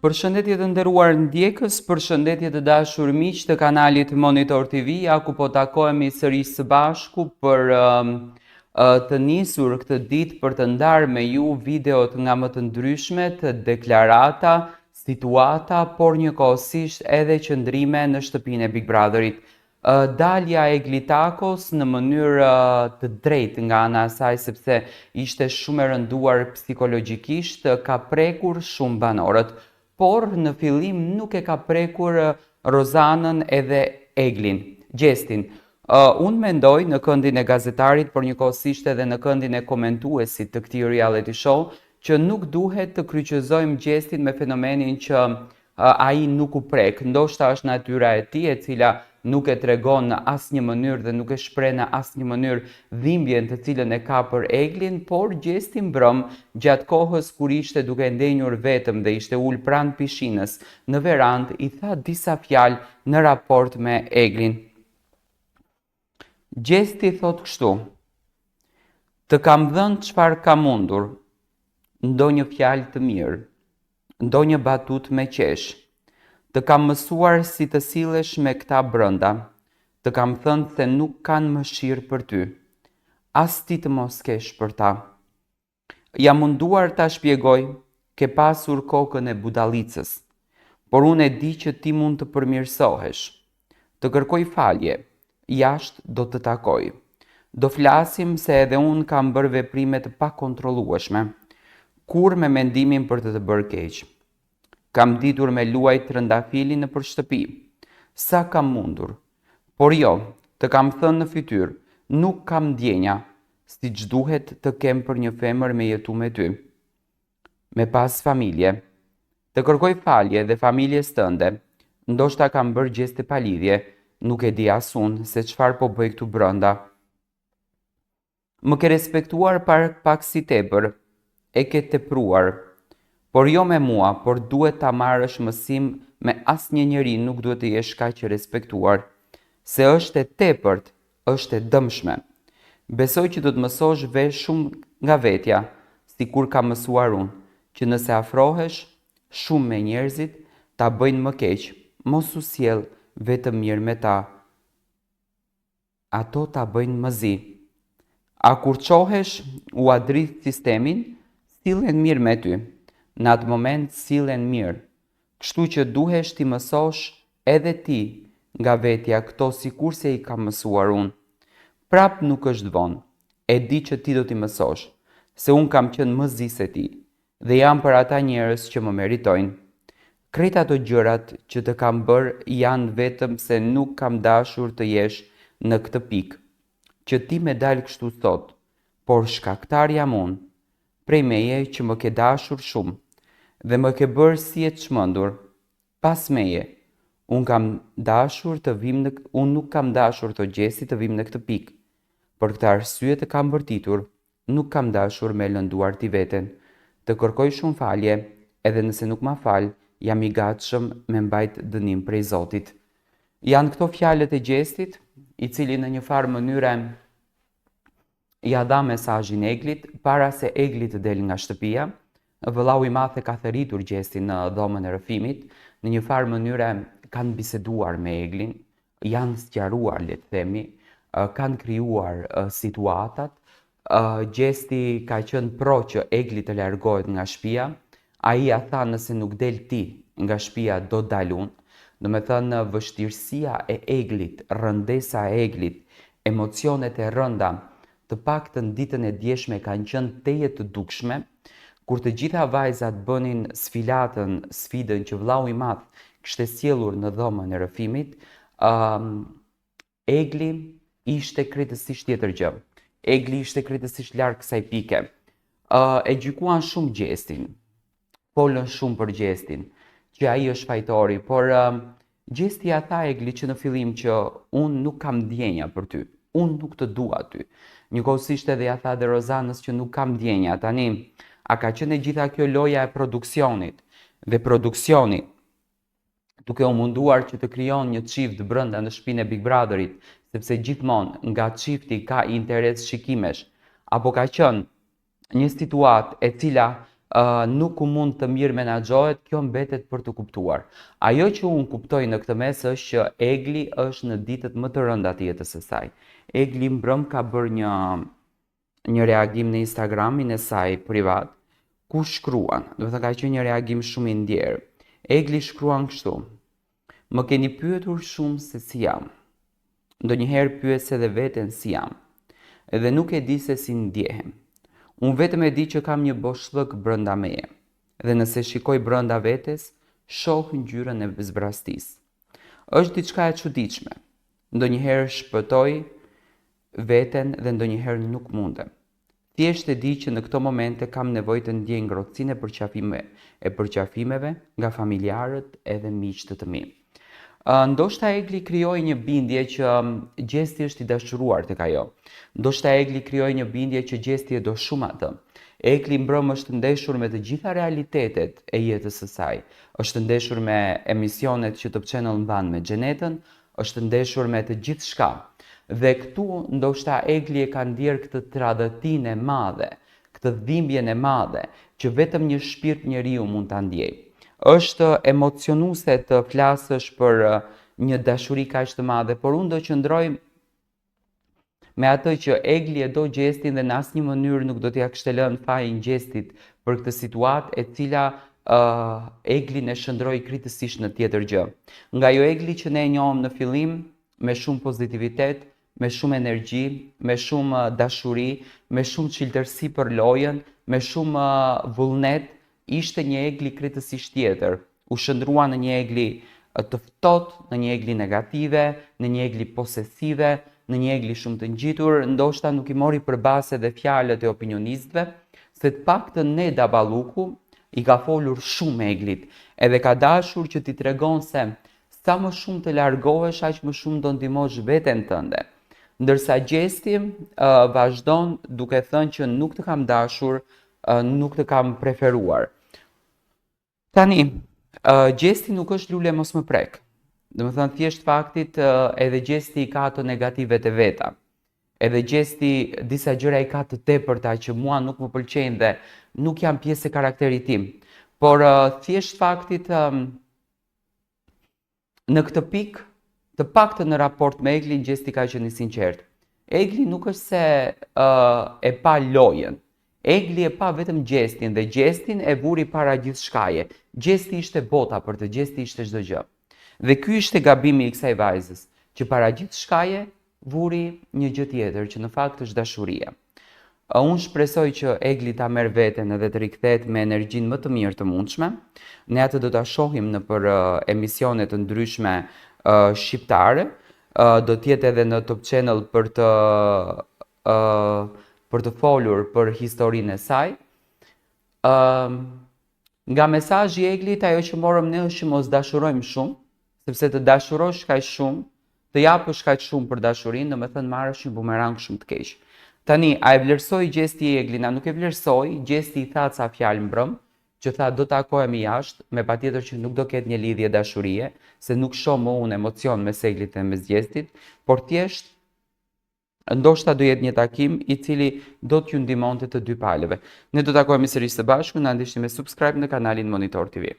Përshëndetje të nderuar ndjekës, përshëndetje të dashur miq të kanalit Monitor TV, ku po takohemi sërish së bashku për të nisur këtë ditë për të ndarë me ju videot nga më të ndryshmet, deklarata, situata, por njëkohësisht edhe qëndrime në shtëpinë e Big Brotherit. Dalja e Glitakos në mënyrë të drejtë nga ana e saj, sepse ishte shumë e rënduar psikologjikisht, ka prekur shumë banorët, por në fillim nuk e ka prekur Rozanën edhe Eglin, Gjestin. Unë mendoj në këndin e gazetarit, por njëkohësisht edhe në këndin e komentuesit të këtij reality show, që nuk duhet të kryqëzojmë Gjestin me fenomenin që ai nuk u prek. Ndoshta është natyra e tij, e cila nuk e tregon në asnjë mënyrë dhe nuk e shpreh në asnjë mënyrë dhimbjen të cilën e ka për Eglin, por Gjesti mbrëm gjatë kohës kur ishte duke ndenjur vetëm dhe ishte ul pranë pishinës në verandë, i tha disa fjalë në raport me Eglin. Gjesti thot kështu: "Të kam dhënë çfarë kam mundur, ndonjë fjalë të mirë, ndonjë batut me qesh. Të kam mësuar si të sillesh me këta brënda, të kam thënë se nuk kanë mëshirë për ty, as ti të mos kesh për ta. Jam munduar ta shpjegoj, ke pasur kokën e budalicës, por unë e di që ti mund të përmirësohesh. Të kërkoj falje, jashtë do të takoj. Do flasim se edhe unë kam bërë veprime të pakontrollueshme, kur me mendimin për të bërë keq. Kam ditur me luajt trëndafili në për shtëpi, sa kam mundur, por jo, të kam thënë në fytyrë, nuk kam ndjenja, si që duhet të kem për një femër me jetu me ty. Me pas familje, të kërkoj falje dhe familjes tënde, ndoshta kam bërë gjeste pa lidhje, nuk e di asun se çfarë po bëj këtu brënda. Më ke respektuar pak si tepër, e ke tepruar, por jo me mua, por duhet ta marrësh mësim me asnjë njeri, nuk duhet të jesh kaq i respektuar, se është e tepërt, është e dëmshme. Besoj që do të mësosh vesh shumë nga vetja, si kur ka mësuar unë, që nëse afrohesh shumë me njerëzit, ta bëjnë më keq, mos u sjell vetëm mirë me ta. Ato ta bëjnë mëzi. A kur qohesh u adrith sistemin, sillen mirë me ty. Në atë moment sillen mirë, kështu që duhesh ti mësosh edhe ti nga vetja këto sikur se i kam mësuar unë. Prap nuk është vonë, e di që ti do t'i mësosh, se unë kam qenë më zi se ti, dhe jam për ata njerëz që më meritojnë. Krejt ato gjërat që të kam bërë janë vetëm se nuk kam dashur të jesh në këtë pikë, që ti me dalë kështu sot, por shkaktar jam unë, prej meje që më ke dashur shumë, dhe më ke bërë si e çmendur. Pas meje, unë nuk kam dashur të Gjesti të vim në këtë pikë. Për këtë arsye të kam bërtitur, nuk kam dashur me lënduar ti veten. Të kërkoj shumë falje, edhe nëse nuk ma fal, jam i gatshëm me mbajt dënim prej Zotit." Janë këto fjalët e Gjestit, i cili në një farë mënyre ja dha mesazhin Eglit para se Egli të del nga shtëpia. Vëllau i madh e ka thëritur Gjestin në dhomën e rrëfimit, në një farë mënyre kanë biseduar me Eglin, janë sqaruar, le të themi, kanë krijuar situatat. Gjesti ka qenë pro që Egli të largohet nga shtëpia, ai ja tha nëse nuk del ti nga shtëpia do dal unë. Do me thënë vështirësia e Eglit, rëndesa e Eglit, emocionet e rënda, të paktën ditën e djeshme kanë qenë teje të dukshme. Kur të gjitha vajzat bënin sfidën që vllau i madh kishte sjellur në dhomën e rrëfimit, Egli ishte krejtësisht tjetër gjë. Egli ishte krejtësisht larg kësaj pike. E gjykuan shumë Gjestin, folën shumë për Gjestin, që ai është fajtori, por Gjesti ja tha Egli që në fillim që unë nuk kam ndjenja për ty, unë nuk të dua ty. Njëkohësisht edhe ja tha dhe Rozanës që nuk kam ndjenja. Tani, a ka qenë gjitha kjo loja e produksionit, dhe produksioni duke u munduar që të krijon një çift brenda në shtëpinë e Big Brotherit, sepse gjithmonë nga çifti ka interes shikimesh, apo ka qenë një situatë e cila nuk u mund të mirë menaxhohet, kjo mbetet për të kuptuar. Ajo që unë kuptoj në këtë mes është që Egli është në ditët më të rënda të jetës së saj. Egli mbrëm ka bërë një reagim në Instagramin e saj privat, ku shkruan, do të ka qenë një reagim shumë i ndjerë. Egli shkruan kështu: "Më keni pyetur shumë se si jam. Ndonjëherë pyes edhe veten si jam, edhe nuk e di se si ndjehem. Unë vetëm e di që kam një boshllëk brenda meje, dhe nëse shikoj brenda vetes, shoh ngjyrën e zbrastisë. Është diçka e çuditshme. Ndonjëherë shpëtoj veten dhe ndonjëherë nuk mundem. Thjesht e di që në këto momente kam nevojë të ndjej ngrohtësinë e përqafimeve nga familjarët edhe miqtë të mi." Ndoshta Egli krijoi një bindje që Gjesti është i dashuruar tek ajo. Ndoshta Egli krijoi një bindje që Gjesti e do shumë atë. Egli mbrëm është ndeshur me të gjitha realitetet e jetës së saj. Është ndeshur me emisionet që Top Channel mban me Xhenetën, është ndeshur me të gjithë shka. Dhe këtu ndoshta Egli e ka ndjerë këtë tradhëtinë e madhe, këtë dhimbjen e madhe, që vetëm një shpirt njeriu mund ta ndjejë. Është emocionuese të flasësh për një dashuri kaq të madhe, por unë do qëndroj me atë që Egli e do Gjestin dhe në asnjë mënyrë nuk do t'ia kishte lënë fajin Gjestit për këtë situatë e cila Eglin e shndroi kritësisht në tjetër gjë. Nga ajo Egli që ne e njohëm në fillim me shumë pozitivitet, me shumë energji, me shumë dashuri, me shumë çiltërsi për lojën, me shumë vullnet, ishte një Egli kritësisht tjetër. U shndrua në një Egli të ftohtë, në një Egli negative, në një Egli posesive, në një Egli shumë të ngjitur, ndoshta nuk i mori përballë edhe fjalët e opinionistëve, se të paktën Neda Balluku i ka folur shumë Eglit, edhe ka dashur që t'i tregon se sa më shumë të largohesh, aq më shumë do ndihmosh veten tënde. Ndërsa Gjesti vazhdon duke thënë që nuk të kam dashur, nuk të kam preferuar. Tani, Gjesti nuk është lule mos më prek. Domethënë thjesht faktit edhe Gjesti i ka ato negativet e veta. Edhe Gjesti disa gjëra i ka të tepërta që mua nuk më pëlqejnë dhe nuk janë pjesë e karakterit tim. Por thjesht faktit në këtë pikë, të paktën në raport me Eglin, Gjesti ka qenë i sinqert. Egli nuk është se e pa lojën. Egli e pa vetëm Gjestin dhe Gjestin e vuri para gjithçkaje. Gjesti ishte bota për të, Gjesti ishte çdo gjë. Dhe ky ishte gabimi i kësaj vajzës, që para gjithçkaje vuri një gjë tjetër, që në fakt është dashuria. Unë shpresoj që Egli ta merr veten edhe të rikthehet me energjinë më të mirë të mundshme. Ne atë do ta shohim nëpër emisione të ndryshme shqiptare. Do t'jetë edhe në Top Channel për të folur për historinë e saj. Nga mesazhi i Eglit, ajo që morëm ne është që mos dashurojmë shumë, sepse të dashurosh kaq shumë, të japësh kaq shumë për dashurinë, domethënë marrësh një bumerang shumë të keq. Tani, a e vlerësoi Gjesti Eglin, a nuk e vlerësoi? Gjesti i tha ca fjalë mbrëm, që tha do takohemi jashtë, me patjetër që nuk do ketë një lidhje dashurie, se nuk shoh më unë emocion mes Eglit dhe mes Gjestit, por thjesht ndoshta do jetë një takim i cili do t'ju ndihmonte të dy palëve. Ne do takohemi sërish së bashku, na ndiqni me subscribe në kanalin Monitor TV.